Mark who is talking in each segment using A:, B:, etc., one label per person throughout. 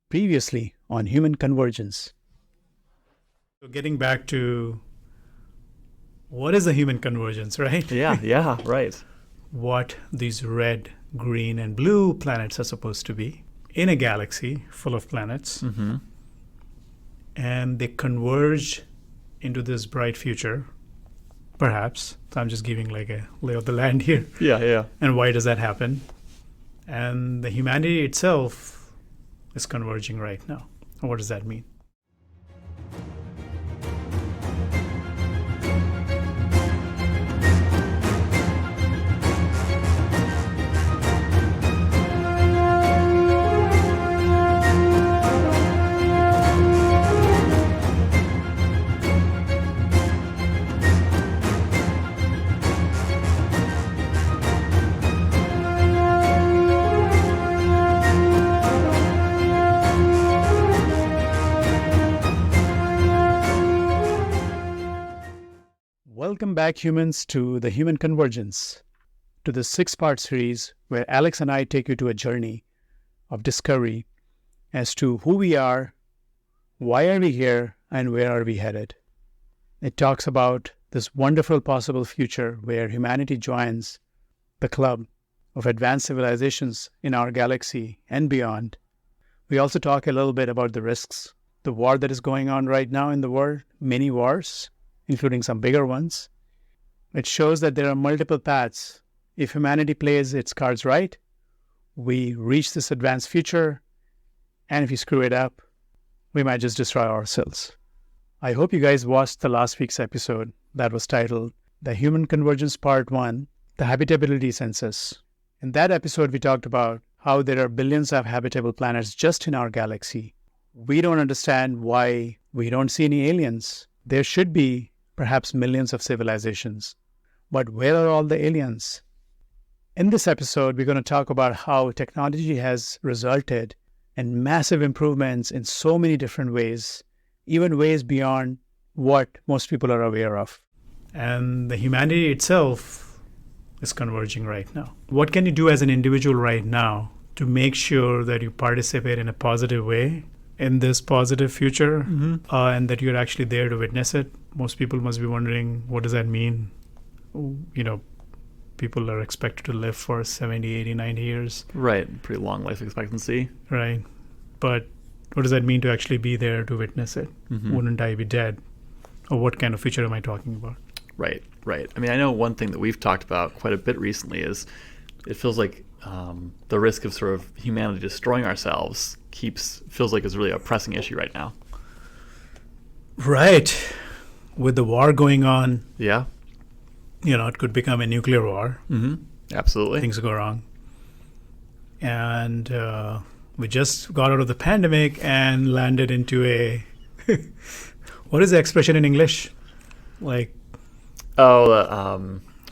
A: Previously on Human Convergence. So getting back to what is a human convergence, right?
B: Yeah, right.
A: What these red, green, and blue planets are supposed to be in a galaxy full of planets.
B: Mm-hmm.
A: And they converge into this bright future, perhaps. So I'm just giving like a lay of the land here.
B: Yeah.
A: And why does that happen? And the humanity itself is converging right now. And what does that mean? Welcome back, humans, to the Human Convergence, to the 6-part series where Alex and I take you to a journey of discovery as to who we are, why are we here, and where are we headed. It talks about this wonderful possible future where humanity joins the club of advanced civilizations in our galaxy and beyond. We also talk a little bit about the risks, the war that is going on right now in the world, many wars, including some bigger ones. It shows that there are multiple paths. If humanity plays its cards right, we reach this advanced future, and if you screw it up, we might just destroy ourselves. I hope you guys watched the last week's episode that was titled The Human Convergence Part 1, The Habitability Census. In that episode, we talked about how there are billions of habitable planets just in our galaxy. We don't understand why we don't see any aliens. There should be perhaps millions of civilizations. But where are all the aliens? In this episode, we're going to talk about how technology has resulted in massive improvements in so many different ways, even ways beyond what most people are aware of. And the humanity itself is converging right now. What can you do as an individual right now to make sure that you participate in a positive way in this positive future, and that you're actually there to witness it? Most people must be wondering, what does that mean? You know, people are expected to live for 70, 80, 90 years.
B: Right. Pretty long life expectancy.
A: Right. But what does that mean to actually be there to witness it?
B: Mm-hmm.
A: Wouldn't I be dead? Or what kind of future am I talking about?
B: Right. I mean, I know one thing that we've talked about quite a bit recently is it feels like the risk of sort of humanity destroying ourselves feels like it's really a pressing issue right now.
A: Right. With the war going on,
B: Yeah.
A: it could become a nuclear war.
B: Mm-hmm. Absolutely.
A: Things go wrong. And we just got out of the pandemic and landed into a... what is the expression in English? Like...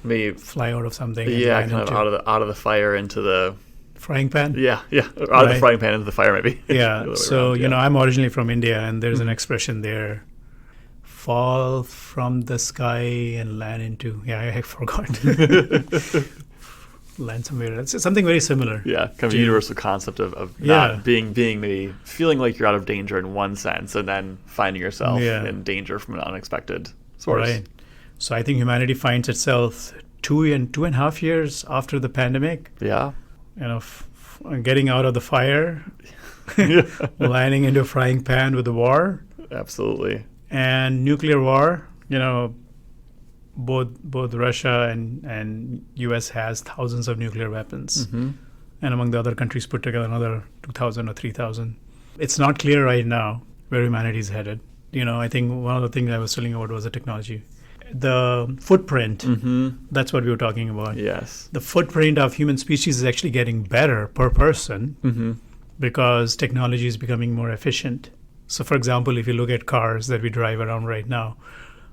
B: maybe
A: fly out of something.
B: Yeah, kind of out of the fire into the...
A: frying pan?
B: Yeah. Out of the frying pan into the fire, maybe.
A: Yeah. So, I'm originally from India, and there's an expression there. Fall from the sky and land into... Yeah, I forgot. Land somewhere. It's something very similar.
B: Yeah, kind of a universal concept of not being maybe feeling like you're out of danger in one sense, and then finding yourself in danger from an unexpected source. Right.
A: So I think humanity finds itself 2.5 years after the pandemic.
B: Yeah.
A: Getting out of the fire, landing into a frying pan with the war.
B: Absolutely.
A: And nuclear war. Both Russia and U.S. has thousands of nuclear weapons.
B: Mm-hmm.
A: And among the other countries put together another 2,000 or 3,000. It's not clear right now where humanity is headed. I think one of the things I was telling you about was the technology. The footprint, that's what we were talking about.
B: Yes.
A: The footprint of human species is actually getting better per person because technology is becoming more efficient. So, for example, if you look at cars that we drive around right now,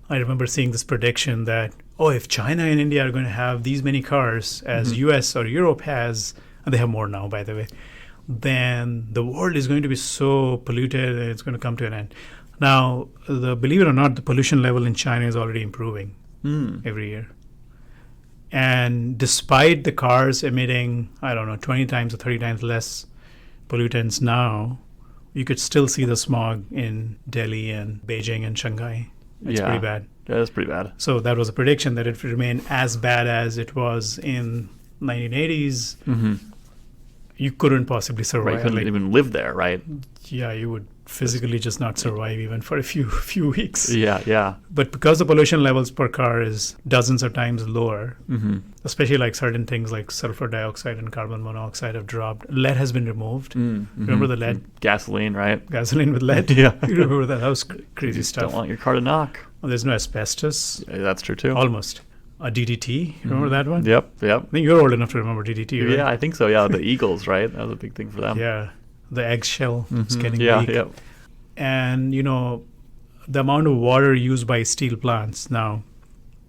A: I remember seeing this prediction that, if China and India are going to have these many cars as US or Europe has, and they have more now, by the way, then the world is going to be so polluted and it's going to come to an end. Now, believe it or not, the pollution level in China is already improving every year. And despite the cars emitting, 20 times or 30 times less pollutants now, You could still see the smog in Delhi and Beijing and Shanghai. It's pretty bad.
B: That is pretty bad.
A: So that was a prediction that it would remain as bad as it was in 1980s.
B: Mm-hmm.
A: You couldn't possibly survive.
B: Right, you couldn't even live there, right?
A: Yeah, you would physically just not survive even for a few weeks.
B: Yeah.
A: But because the pollution levels per car is dozens of times lower,
B: Mm-hmm.
A: especially like certain things like sulfur dioxide and carbon monoxide have dropped. Lead has been removed.
B: Mm-hmm.
A: Remember the lead?
B: Gasoline, right?
A: Gasoline with lead?
B: Yeah.
A: You remember that? That was crazy
B: You
A: stuff.
B: don't want your car to knock.
A: Well, there's no asbestos.
B: Yeah, that's true, too.
A: Almost. A DDT. Remember that one?
B: Yep.
A: I think you're old enough to remember DDT, right?
B: Yeah, I think so. Yeah, the Eagles, right? That was a big thing for them.
A: Yeah. The eggshell is getting
B: Yeah,
A: weak.
B: yeah.
A: And, the amount of water used by steel plants now,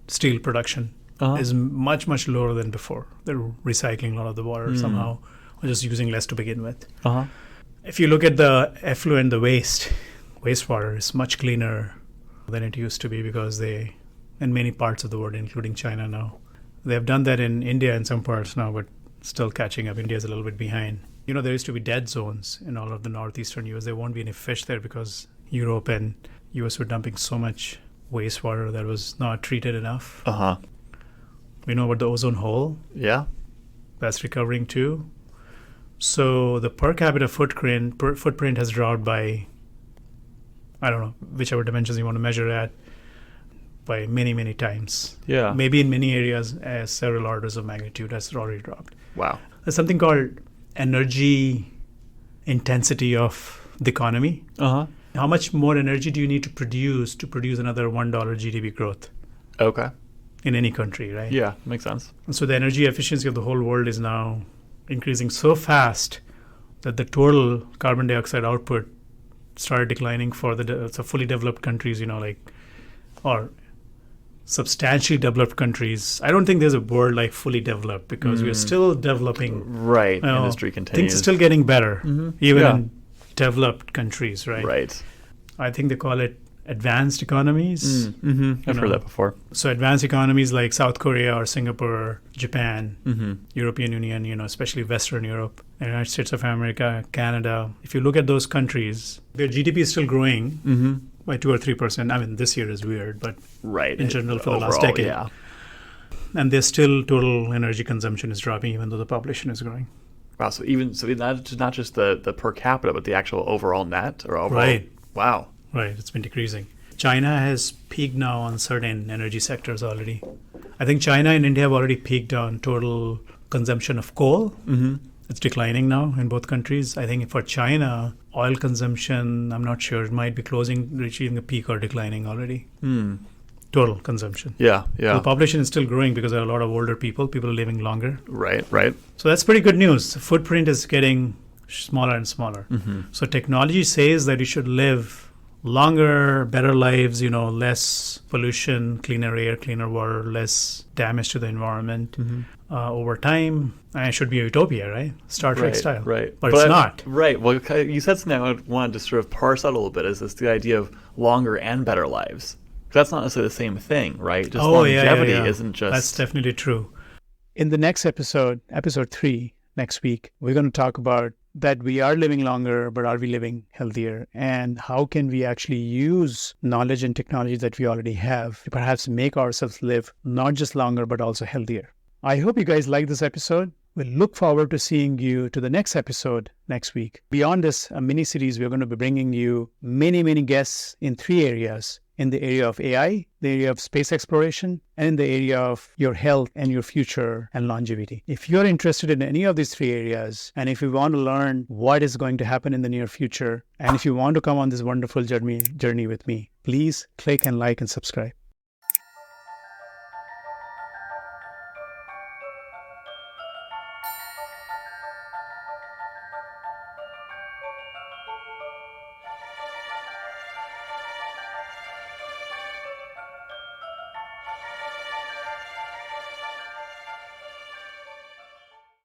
A: steel production, is much, much lower than before. They're recycling a lot of the water somehow, or just using less to begin with.
B: Uh-huh.
A: If you look at the effluent, the wastewater is much cleaner than it used to be because in many parts of the world, including China now, they have done that in India in some parts now, but still catching up. India's a little bit behind. There used to be dead zones in all of the northeastern US. There won't be any fish there because Europe and US were dumping so much wastewater that was not treated enough.
B: Uh-huh.
A: We know about the ozone hole.
B: Yeah.
A: That's recovering too. So the per capita footprint has dropped by, I don't know, whichever dimensions you want to measure at, by many, many times.
B: Yeah.
A: Maybe in many areas, several orders of magnitude has already dropped.
B: Wow.
A: There's something called energy intensity of the economy.
B: Uh-huh.
A: How much more energy do you need to produce another $1 GDP growth
B: Okay.
A: in any country, right?
B: Yeah, makes sense.
A: And so the energy efficiency of the whole world is now increasing so fast that the total carbon dioxide output started declining for the fully developed countries, or substantially developed countries. I don't think there's a word like fully developed because we're still developing.
B: Right. Industry continues.
A: Things are still getting better, even
B: Yeah.
A: in developed countries, right?
B: Right.
A: I think they call it advanced economies.
B: Mm-hmm. I've heard that before.
A: So advanced economies like South Korea or Singapore, Japan,
B: Mm-hmm.
A: European Union, especially Western Europe, United States of America, Canada. If you look at those countries, their GDP is still growing by 2 or 3%. I mean, this year is weird, but
B: Right.
A: in general for the last
B: Overall,
A: decade.
B: Yeah.
A: And their still total energy consumption is dropping even though the population is growing.
B: Wow. So not just the per capita, but the actual overall net or overall.
A: Right.
B: Wow.
A: Right, it's been decreasing. China has peaked now on certain energy sectors already. I think China and India have already peaked on total consumption of coal.
B: Mm-hmm.
A: It's declining now in both countries. I think for China, oil consumption, I'm not sure, it might be reaching a peak or declining already. Total consumption.
B: Yeah.
A: The
B: Yeah.
A: population is still growing because there are a lot of older people living longer.
B: Right. Right.
A: So that's pretty good news. The footprint is getting smaller and smaller.
B: Mm-hmm.
A: So technology says that you should live longer, better lives, less pollution, cleaner air, cleaner water, less damage to the environment over time. And it should be a utopia, right? Star Trek style.
B: Right.
A: But it's not.
B: Right. Well, you said something I wanted to sort of parse out a little bit. Is this the idea of longer and better lives? 'Cause that's not necessarily the same thing, right? Just longevity isn't just.
A: That's definitely true. In the next episode 3, next week, we're going to talk about that we are living longer, but are we living healthier? And how can we actually use knowledge and technology that we already have to perhaps make ourselves live not just longer, but also healthier? I hope you guys like this episode. We'll look forward to seeing you to the next episode next week. Beyond this mini-series, we're going to be bringing you many, many guests in 3 areas. In the area of AI, the area of space exploration, and in the area of your health and your future and longevity. If you're interested in any of these 3 areas, and if you want to learn what is going to happen in the near future, and if you want to come on this wonderful journey with me, please click and like and subscribe.